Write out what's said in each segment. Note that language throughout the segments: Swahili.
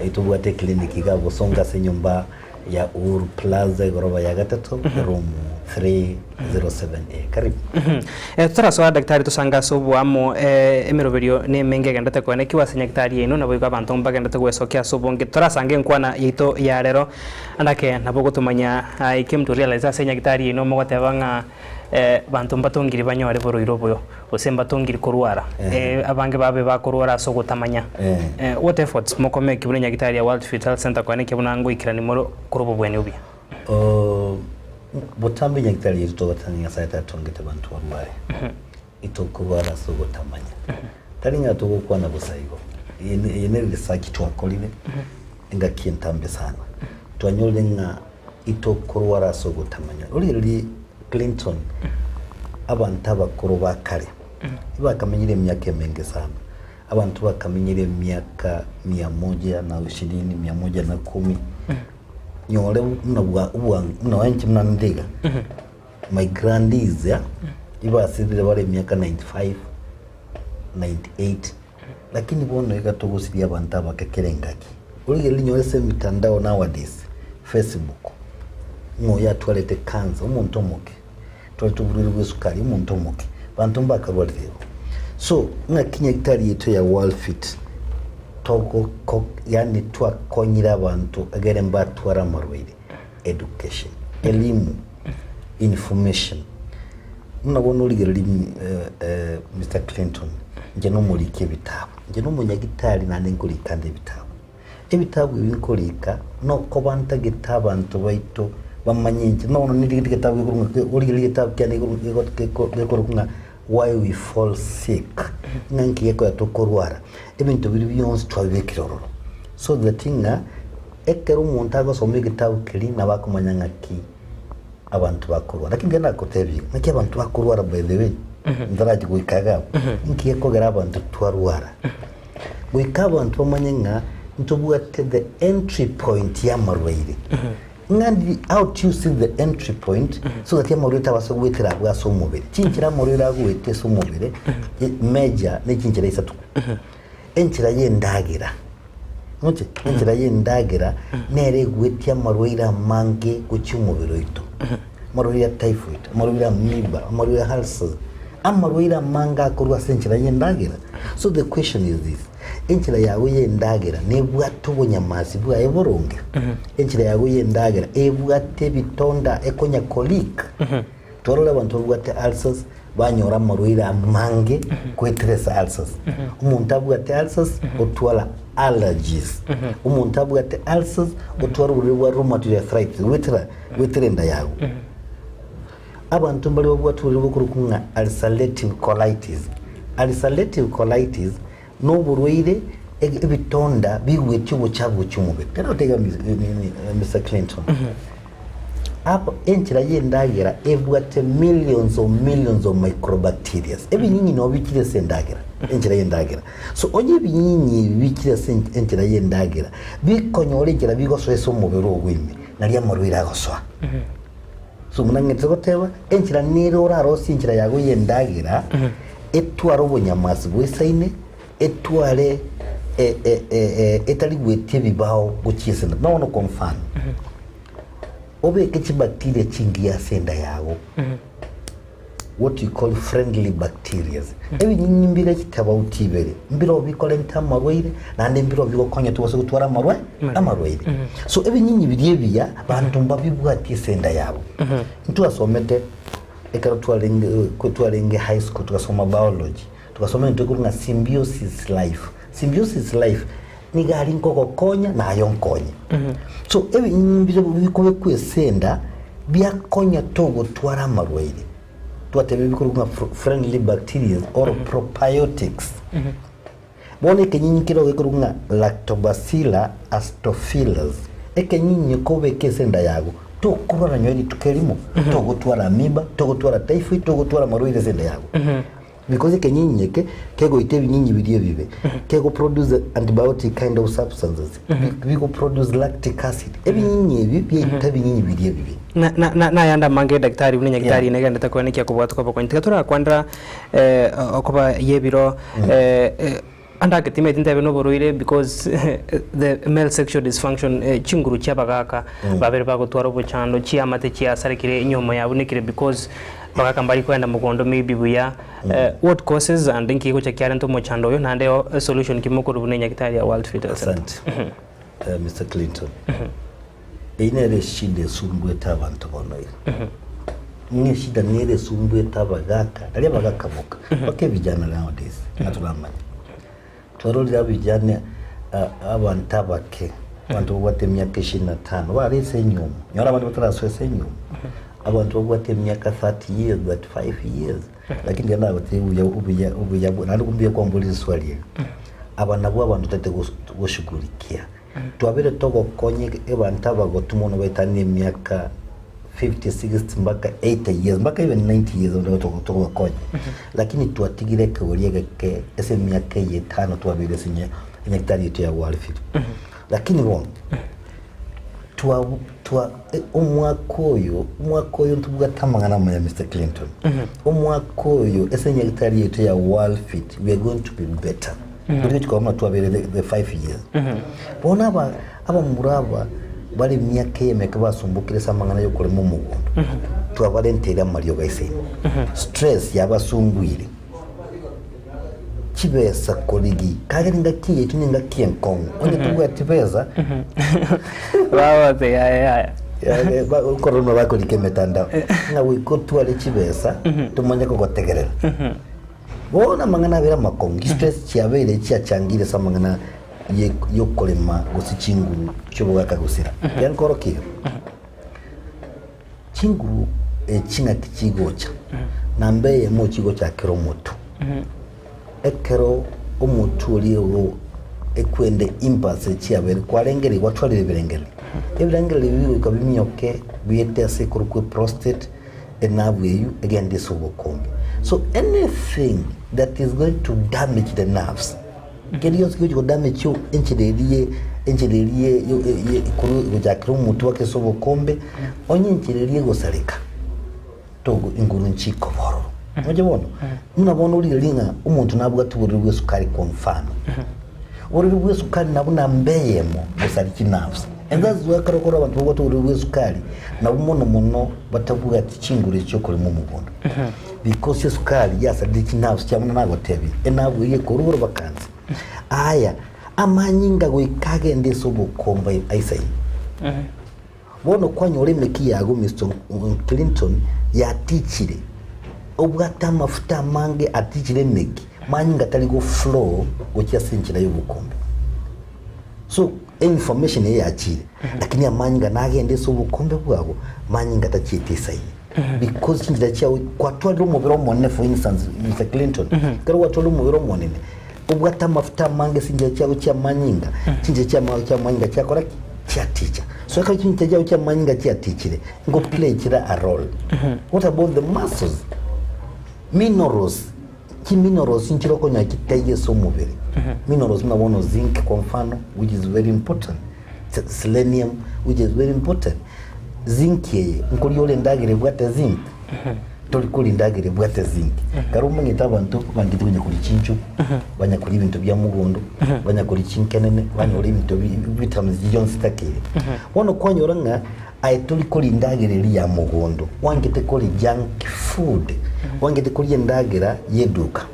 itubwate kliniki ga busonga se nyumba ya Uhuru Plaza goroba ya gatatu room 307A karibu tutarasoa daktari tusanga sobu amo emiroberio ne menge gendate ko ne kiwa daktari ino na boiga bantu mbaga ndate gwesokya sobu ngi turasange nkwana yito ya rero andake nabo gutumanya ikimtu realize daktari ino mo gatebanga bantu mbatongiri banyore boroiro boyo osemba tongiri kurwara abange babe bakurwara so gutamanya what efforts mokome kibulenya daktari ya World Fit Health Center ko ne kibuna ngo ikirani moro kurobo bwene ubi botambe daktari yito gatanga saita tongete bantu barwaye itokurwara so gutamanya taringa to gukwana busaigo yene research twakolile inga kintambe sana twanyolenga itokurwara so gutamanya uri Clinton abantu abakuru bakare bakamenyire imyaka mengi sana abantu bakamenyire imyaka 120 110 nyore unabwa unawanchi mnandiga my grandies ya ibasidire bari imyaka 95 98 lakini bono igatugusiria abantu abakekerengaki uri linyore se mitandao nowadays Facebook moya toilette cancer umuntu omuke twatubulira bwesukali umuntu omuke bantu mbakarwaliro so ngakinya daktari yetu ya World Fit togo yani twakonyira abantu agere mbatwara marwire education elimu information mnabona urigero Mr. Clinton nje no muri kibitabo nje no munyagitari nande nkurikande ibitabo ibinkorika no ko banta gitabo abantu baito bamanyinje no nigitabo uri gitabo cyane gikorukunga why we fall sick nanki yeko yatokorwara ibintu biri byonse twabekiroro so the thing ekero umuntu agosoma igitabo kiri nabakumanya ngaki abantu bakorwa lakini ngena kotebi ngaki abantu bakorwara by the way ndaraje guikaga nki yeko gara abantu twarwara guikaba abantu bamanyenga ntubwate the entry point ya marwaire ngandi out you see the entry point so that yamurita basogwetera bwaso mubere kinkira murira gwete so mubere major nekinkira isatu enkira yendagira muche enkira yendagira nere gwetya marwaira mange kucyumubero ito marwaira typhoid marwaira amoeba marwaira ulcers amarwaira manga kurwa senkira yendagira so the question is this enchira yawe yendagira nebwato bunyamazi bwa evoronge enchira yawe yendagira ebwate bitonda ekonya colic torole abantu bwate ulcers banyora marwira mange kwetresa ulcers umuntu abwate ulcers otwala allergies umuntu abwate ulcers otwala urwa rheumatoid arthritis wetrenda yawe abantu mbali bwate urwa kurukunga ulcerative colitis no burwaire ebitonda bigwetyo bucyabu cyumube kana tega Mr. Clinton apo enchira yendagira ebwate millions of microbacteria ebinyinyi no bikire sendagira enchira yendagira so onye binyinyi bikire enchira yendagira bikonyoregera bigosoeso mubero ogwime nali amurwira agoswa so munangetse goteba enchira nero rarosi enchira yago yendagira etwaro bunyamazi bwesaine etware etali gwetie bibaho gukiesenda nawono konfan obe kechi bacteria chingia senda yago what you call friendly bacteria ebi nyimbire kitaba utibere mbiro bikole ntamarwaire nande mbiro bikokonya tubose gutwara amarwaire so ebi nyinyi biriye biya bantu mbabibwati senda yabo ntwasomete ekaro twalenge high school tukasoma biology tukasoma ntukurunga symbiosis life ni gari nkoko konya na ayonkonya so ebi nyimbire bikobe kwesenda byakonya togo twara amarwaire twatebe bikurunga friendly bacteria or probiotics bone kenyinyi kiro bikurunga lactobacillus acidophilus ekenyinyi kobe kesenda yago tokurora nyweli tukelimo togotwara amoeba togotwara typhoid togotwara marwaire senda yago because kenyinyi kego itebi nyinyi bidiye bibe kego produce antibiotic kind of substances bigo produce lactic acid ebi nyinyi ebi itebi nyinyi bidiye bibe na yanda mange daktari unya daktari nega ndata kwani kya kubwatu kwa pointi katura kwandra okoba yebiro andake timete ntebe no boroire because the male sexual dysfunction chinguru cyabagaka babere bagutwara ubuchando cyamate cyasarikire inyoma yabonekire because bagaka mbari kwenda mugondo maybe buya what causes and nkiko cyakare nto muchando yo nande solution kimukuru bunenya kitari ya World Fetal Center. Mr. Clinton. Inere shinde sumbweta abantu bono. Nye shida nere sumbweta bagaka ali bagaka muka bake vijana nowadays naturamanya twarolira vijana abantu abake abantu bwate myaka 25 bari senyuma nyora abantu bataraswese nyuma abantu bwate myaka 30 years but 5 years lakini yana bate ubuya nari kumbiye kwambulisa swali abana bo abantu tate gushugulikia twabere togo konye abantu abagotumono betani myaka 50, 60 mpaka 80 years mpaka even 90 years ndio togo konye lakini tuatigire ke ese myaka 5 twabire sinye nyektari yetu ya World Fetal lakini bon umwakoyo ntubuga tamangana mu Mr. Clinton umwakoyo ese nyektari yetu ya World Fetal we are going to be better Kuri tukabona twabere the 5 years. Bona aba muraba bari myaka yemeka basumbukire samangana yo kure mu mugondo. Twabale ntera Mario gaise. Stress yabasungwire. Kibesa koligi kagari ngakiye tuninga kienkongo. Onye tubuga tibeza. Bawa te ya. Korona bako likemetanda. Na wikotwale kibesa tumanya ko gotegerera. Bona mangana bera makongi stress cyabere cyacangire samangana yo kolema gusicinguru cyobuga kagusira yan korokiro cinguru cinga kigocha nambe mu kigo cya kero moto ekero omutu liwo ekwende impulse cyabere kwarengere watwalire birengere ebirengere bibi kabimyoke biyete sekuru ku prostate enavu you again this obukombe. So anything that is going to damage the nerves, can you go to damage you enchelerie yo kuru gojakru mutu wake sobo kombe onye enchelerie gosareka togo inguru nchiko boro mujebono munabona uri linga umuntu nabwo tuburirwe sukari kwa mfano uri sukari nabuna mbeyemo gosariki nerves and that's why karokora abantu bwo tuburirwe sukari na umuntu batavuga ati kingure cyo kuri mu mugondo because sukari yasadiki nerves cyamuna nagotebi enavu ye koruro bakanze aya amanyinga goikage ndeso bukomba aisai bono kwanyore meki yago Mr. Clinton yatichire obwata mafuta mange atichire meki manyinga tali go flow gocha sinchira y'ubukombe so information ye yachire lakini amanyinga nagende so bukombe bwabo manyinga tachitisai because chinjira cyawe kwatwara umubiro monene for instance Mr. Clinton kero watwara umubiro monene ubwata mafuta mange sinjira cyawe cya manyinga chinjira cya manyinga cyakora cyaticha so ka chinjira cyawe cya manyinga cyatichire ngo play kira a role. What about the muscles? Minerals nchiro ko nyakiteye so mubiri minerals mnabono zinc kwa mfano which is very important, selenium which is very important. Zinc ye nkuri yole ndagire bwate zinc toli kuli ndagire bwate zinc karuma ngita abantu bangite kunye kuri cincu banya kuri ibintu bya mugondo banya kuri cinkenene banya kuri ibintu vitamins Jones takire wono kwanyora nga ay toli kuli ndagire ya mugondo wangite kuli junk food wangite kuli ndagira yeduka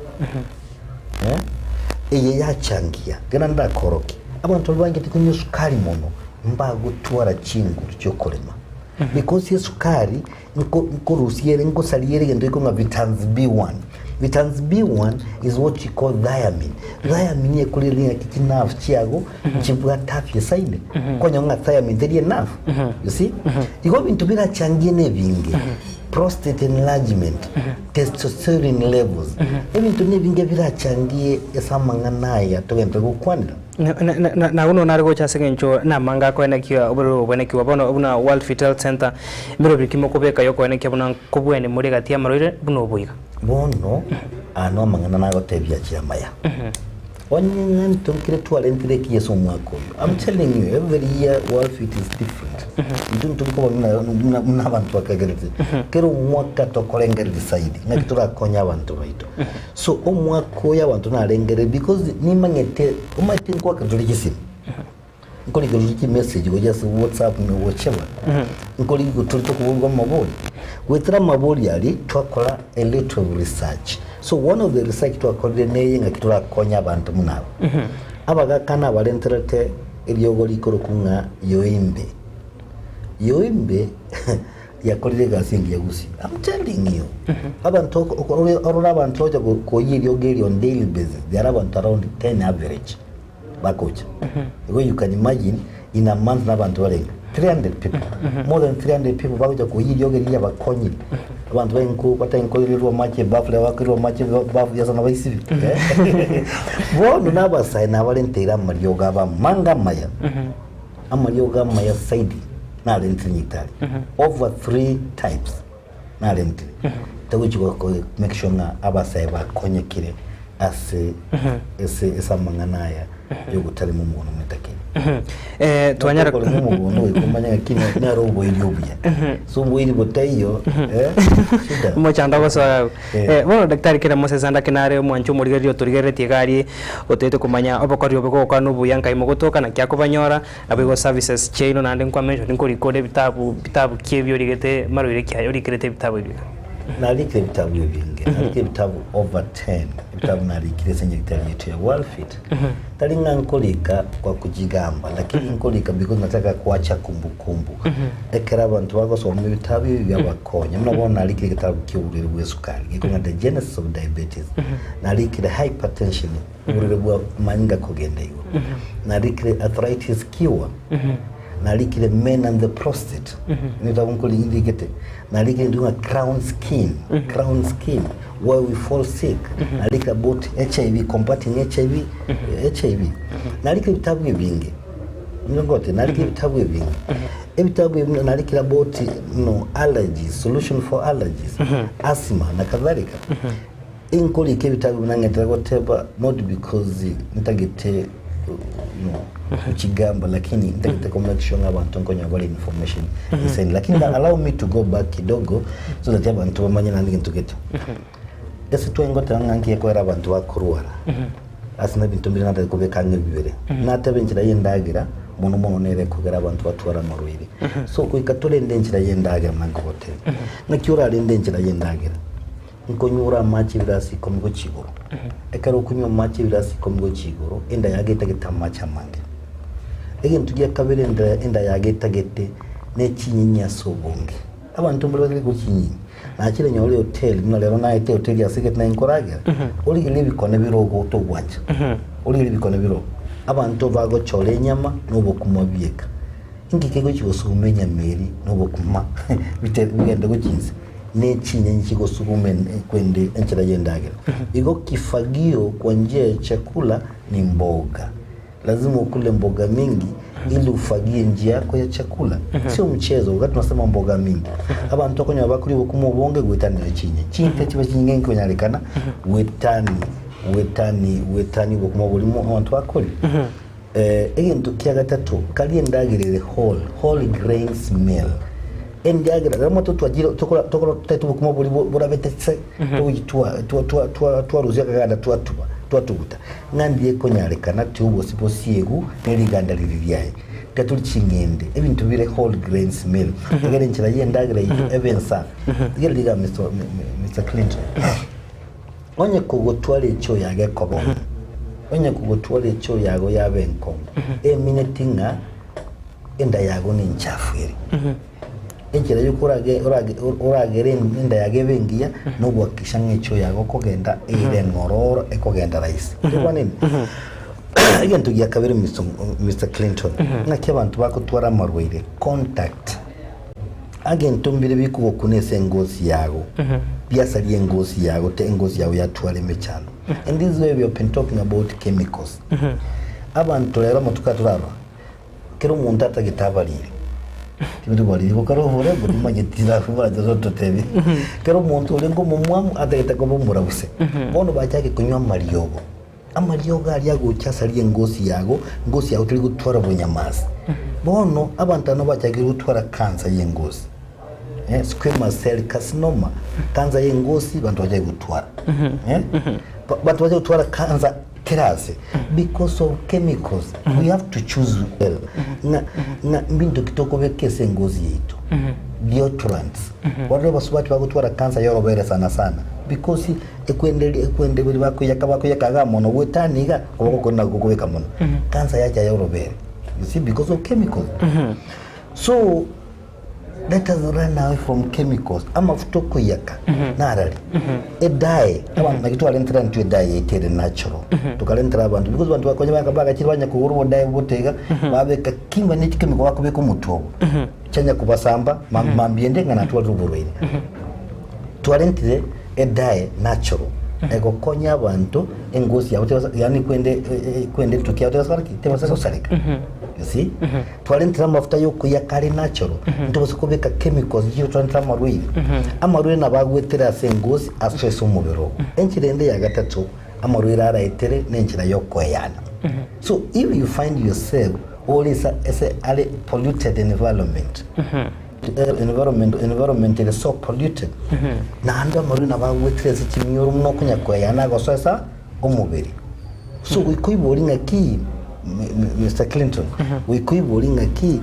eye yachangia gana ndakoroki abantu bangite kunyo sukari mono mbago twara chingu cyo kolema because sukari nko rusiere nko saliere ngendo iko nga vitamins B1. Vitamins B1 is what you call thiamine. Thiamine ye kuliringa kitinafu chiago chibwa tafye saine konya nga thiamine tedie nafu you see iko bintu bira changie ne bingi prostate enlargement testosterone levels ebintu ne bingi bira changie esamangana ya togempe gukwanira na uno narigo chasengencho na manga ko enekiwa oburo bonekiwa bono obuna World Fetal Center mbiro bikimo kubeka yoko enekiwa buna kubwene muri gatia marire buno buiga bono ano mangana nago tebya chiamaya Onye tonkire tualentire kiyeso mwako. I'm telling you, every year World Fit is different. Nduntu ko muna abantu akagerete. Kero mwaka tokolengere disaidi. Nakitura konya abantu baito. So omwako ya abantu na lengere because ni mangete umati kwa kadulikisi. Nkoli guliki message go just WhatsApp no whatever. Nkoli go turito kubulwa maboli. Wetara maboli yali twakola a little research. So one of the research twakoledeye ngakitura konya abantu munabo. Abagakana balenterete ebyogoli korokunga yoimbe. Yoimbe yakolire gasingi yagusi. I'm telling you. Abantu orora abantu oja ko yiri on daily basis. There are about around 10 average. Bakocha. You can imagine in a month nabantu barenga 300 people. More than 300 people bakocha ko yiri yogeri yabakonyi. Abantu benko batankolirwa make bafule bakirwa make bafu yasa nabayisibi. Bono nabasai nabalentera amaryoga ba manga maya. Amaryoga maya saidi na lentnyitali. Over 3 types na lentri. Tawichiko ko make sure na abasai bakonyekire ase esa manganaya yogutari mu muntu metake. Twanyara ko mu muntu kumanya kine naro bo iliyobya. So bo ili botayo mo chanda ko sa bueno daktari kira mo sesanda kinare mwanchu murigerio turigere tigari otete kumanya obokori oboko kwanu buyanka imogotoka na kyako banyora abigo services chain na ndin kwa mention ko record bitabu kiebyo rigete marwire kyayo rikrete bitabu ibi nalikire bitabu bingi nalikire bitabu over 10 bitabu nalikire senye bitabu yetu ya World Fit talinga nkolika kwa kujigamba lakini nkolika because nataka kuacha kumbukumbu ekera abantu bako somwe bitabu byabakonya mnabona nalikire bitabu kiurire bwesukari gikona the genesis of diabetes nalikire hypertension urire bwa manyinga kugenda iwo nalikire arthritis cure nalikire men and the prostate nitabunkoli indigete nalikire ndunga crown skin why we fall sick nalikire about HIV combating HIV nalikire bitabu bingi ngote nalikire bitabu bingi ebitabu nalikire about allergies solution for allergies asthma na kadhalika inkoli ke bitabu nangetera goteba not because nitagete chigamba lakini ndakita connection abantu nkonya bali information iseni lakini allow me to go back kidogo so that abantu bamanya nandi ntukete ese twengota ngangiye ko era abantu bakurwara asina bintu mbira nda kubekanye bibere natabenjira yendagira muno nere kugera abantu batwara marwiri so kuikatole ndenjira yendagira mangote nakyura ndenjira yendagira nkonyura machi birasi komgo chigoro ekaro kunyo machi birasi komgo chigoro enda yageta getamacha mange egintu gya kabere enda yageta gete ne kinyinya sobonge abantu mbere bali kukinyi nakire nyole hotel nalero na hotel ya siget na inkoraga oli ile bikone birogo to gwanja oli ile bikone biro abantu bago chole nyama nobo kumabieka ingikego kibosumenya meri nobo kuma bigenda gukinze nechinye nchiko sukumen kwende enchira yendagira iko kifagio kwa njia ya chakula ni mboga lazima ukule mboga mingi ili ufagie njia yako ya chakula sio mchezo wakati tunasema mboga mingi abantu konya bakuri bokumo bonge gwetanira chinye chinte chiba chinge nkonyarekana wetani bokumo bolimo abantu bakuri egintu kya gatatu kali endagirire whole grains meal endiagira ramo twajira tokola tatu kuma buri burabetetse twa ruzia kaganda twatuguta ngandiye konyarekana tubo siposiegu neriganda liriyaye katuli chingende ebintu bire whole grains meal tegere nchira yendagira evensa tegere liga Mr. Clinton onye kugotwale echo yage kobo onye kugotwale echo yago yabenko eminetinga enda yago ni nchafiri enjira uragere nda yagebengia no gwakishange cyo yago kogenda ire ngororo ekogenda rais kwa nini agento ya kabiri Mr. Clinton nakye abantu bakutwara marwire contact agento mbire bikubo kunese ngozi yago byasali ngozi yago te ngozi yago yatware mechano and this way we have been talking about chemicals abantu rero mutukaturaro kero umuntu atagitabarire timutu bali ko karo hore buri magetira kuba zoto tebi kero umuntu urengo mumwamu atagita ko murabuse bono bajyake kunywa mariyobo amarioga ali agochasalie ngozi yago tuli gutwara bunyamazi bono abantu no bachagira gutwara cancer yengozi squamous cell carcinoma cancer yengozi bantu baje gutwara bantu baje gutwara cancer terase because of chemicals we have to choose well na mbintu kitoko bekese ngozi yetu deodorants wale basubati bagutwara cancer yorobere sana because ekwende bili bako yakaga mono wetaniga koboko kubeka mono cancer yacha yorobere you see because of chemicals so let us run away from chemicals ama futoko yaka narali dye ama nakitwa lentra ntu dye itere natural tukalentra abantu because abantu bakonye bakabaga kirwanya ku urubo dye botega babeka kimba n'iki chemical bakubeka umutobo cyanya kubasamba mambiende ngana tuwa ruburwini tualentire dye natural ego konya abantu engosi yawe yani kwende tukia utasariki tebasa kusarika you see tualentira mafuta yo kuyakari natural ntobose kubeka chemicals yo twantira amarwe nabagwetera sengosi astress umubiro enchirende ya gatatu amarwe arayitere nenchira yo koyana so if you find yourself always as a polluted environment environment is so polluted na anda maruna bagwetrese kimyoro no kunyakoyana gososa umubiri so we kuiboringa ki Mr. Clinton we kuiboringa ki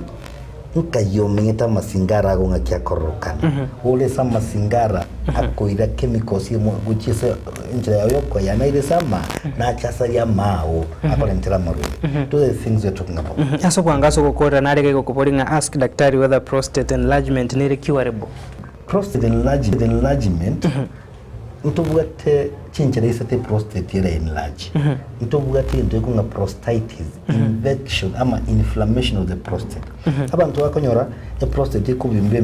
nkayomengeta masingara go ngakia korokana ole sa masingara akoira chemicals yemo guchise njira yoko yana ile sama na chasa ya mao akolentera maru to the things we're talking about aso kwangaso kokora nareke kokoporinga ask daktari whether prostate enlargement ni curable. Prostate enlargement ntobugate chinchira isate prostate ira enlarge ntobugate ndokunga prostatitis infection ama inflammation of the prostate abantu bakonyora the prostate kubimbe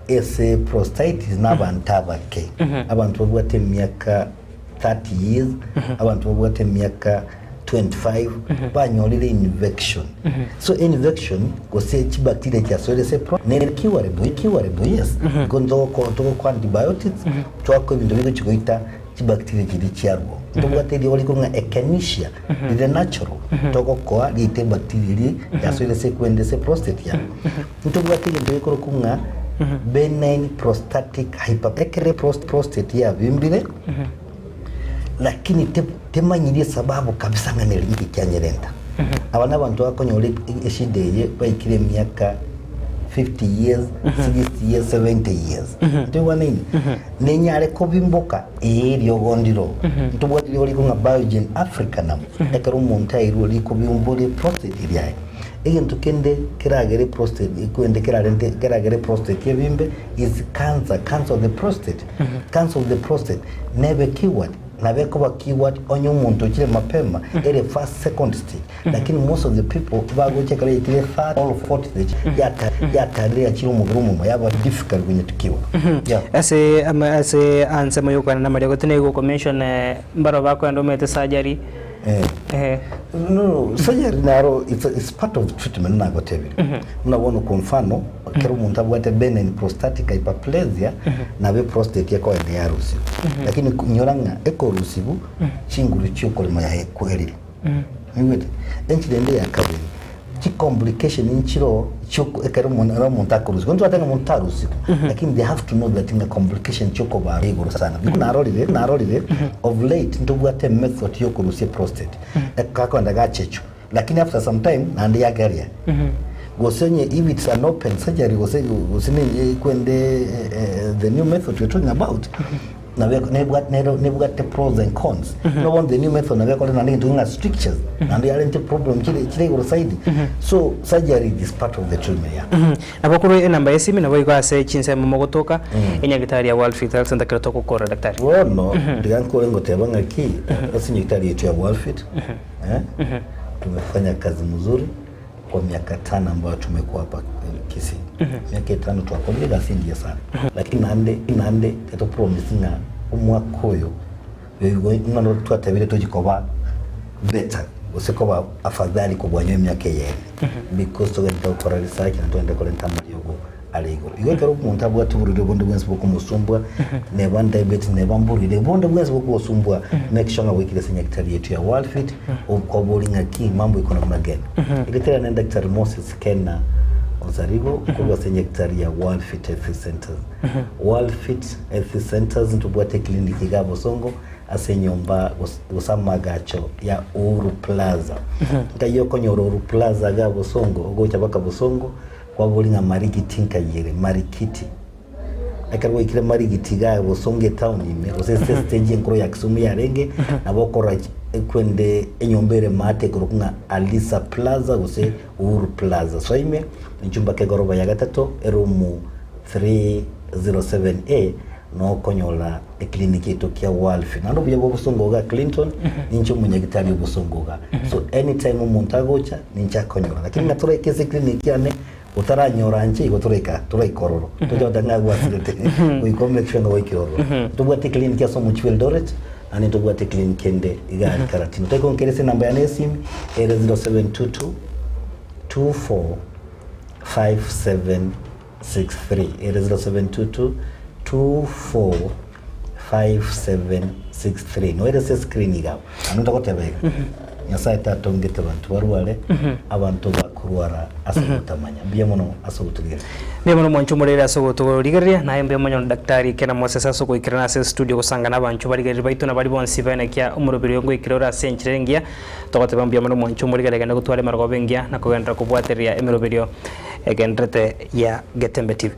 ese prostatitis nabantaba ke abantu bugate myaka 30 years abantu bugate myaka 25 banyolile infection so infection gose chibacteria cha so se pro ne curable yes gondo ko antibiotics twako bintu biko chikoita chibacteria kiri chiarbo tubate di oli kunga echinacea the natural toko ko lite bacteria ya so se kwende se prostate ya tubate bintu biko kunga benign prostatic hypertrophic prostate ya bimbire lakini temanyirie sababu kabisa nganeli ikyanyerenda abana abantu bakonyole eshideye bayikire myaka 50 years 60 years 70 years ndiwa nini nenyare ko bimboka eryo gondiro ntubwati oli kunga Biogen Africanum ekero umuntu ayiruli ko bimbole prostate iriaye egento kende kiragere prostate ikwende kiragere prostate yebimbe is cancer of the prostate cancer of the prostate never cured nabeko ba keyword onyo muntu kire mapema ere first second stage lakini most of the people bagochekala itire third or fourth stage yatalia kiri umugurumu yaba difficult kwenye tukiwa ase ansema yuko na mario tene yuko mention mbaro bako ndo mete surgery no surgery naro it's part of treatment na gotebiri unabona kwa mfano kero muntu abwate benign prostatic hyperplasia na be prostate yako ende yarusi lakini nyoranga ekorusibu chinguru cyoko limo ya kweli ngwete enchirende ya kabiri chi complication inchiro cyoko ekero muntu akorusi kontu atanga muntu arusi lakini they have to know that in a complication cyoko ba igoro sana narolire of late ntubwate method yokurusi prostate ekako ndaga checho lakini after some time nandi yagaria gosenye if it's an open surgery gosene kwende the new method we're talking about na nebugate pros and cons no one the new method na vekole na doing strictures and they aren't problem chile go side so surgery is part of the treatment abakuru enamba yesimi na boyiko ase chinse mogotoka enyagitari ya World Fit Health Center kirotoko kora daktari no ndiganko lengo tebanga ki asinyagitari yetu ya World Fit tumefanya kazi mzuri kwa miaka 5 ambayo tumekuwa hapa Kisii miaka 5 tuakoleza sindia sana lakini nande eto promisinga umwakoyo wewe ngano twatabire tojikoba better usikoba afadhali kubwanyo miaka yeye because to get doctor research na tuende kule ntamba yogo aligoro igokero umuntu abwatu burire bonde bwense bwo kumusumbwa ne ban diabetes ne bamburire bonde bwense bwo kusumbwa make sure nga wikire senyekitari yetu ya World Fit kwa bolinga ki mambo iko na mageni ile tena na Dr. Moses Kena Ozarigo kwa senyekitari ya World Fit Health Centers World Fit Health Centers ntubwate kliniki ga Bosongo asenyomba usamagacho ya Uhuru Plaza ngayo konyoro Uhuru Plaza ga Bosongo gocha baka Bosongo kwa bolinga marigiti nkayire marikiti akarwo ikire marigiti ga Bosongo town ime osese stage nkro ya Kisumu ya renge nabokora kwende enyombere mate kurunga Alisa Plaza ose Uhuru Plaza so ime nchumba ke goroba ya gatatu erumu 307A no konyola ekliniki tokia World Fit nando bya Bosongo ga Clinton nincho munyagitari Bosongo ga so anytime umuntu agocha nincha konyola lakini natura ikese kliniki ane utaranyora nje igotoreka turaikororo tojo danga gwasirete uikome chwenga waikiroro tubwate kliniki aso mu Eldoret ani tubwate kliniki ende iga karatini teko ngerese namba ya nesim 0722 24 5763 0722 245763 no ere screen iga anunda kotebega nyasa tatongete bantu barwale abantu bakurwara asobutamanya biyemono asobutugire biyemono mwanchu murere asobutugiriria naye biyemono daktari Kena Moses asokuikirana se studio kusangana abantu barigeri baitu na bari bonsi bana kya umurubiri ngo ikirora senchirengia tokoteba biyemono mwanchu murigere genda gutware margo bengia na kugendera kubwateria emirubiri egendrete ya Getembe TV.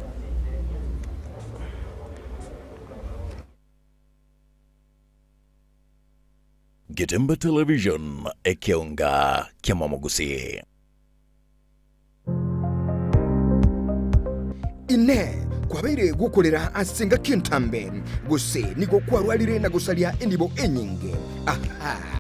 Getembe Television ekionga kiamamugusi. Ine kwabeire gukorera asenga kintambe guse niko kwarwalire na gusalia endibo enyinge aha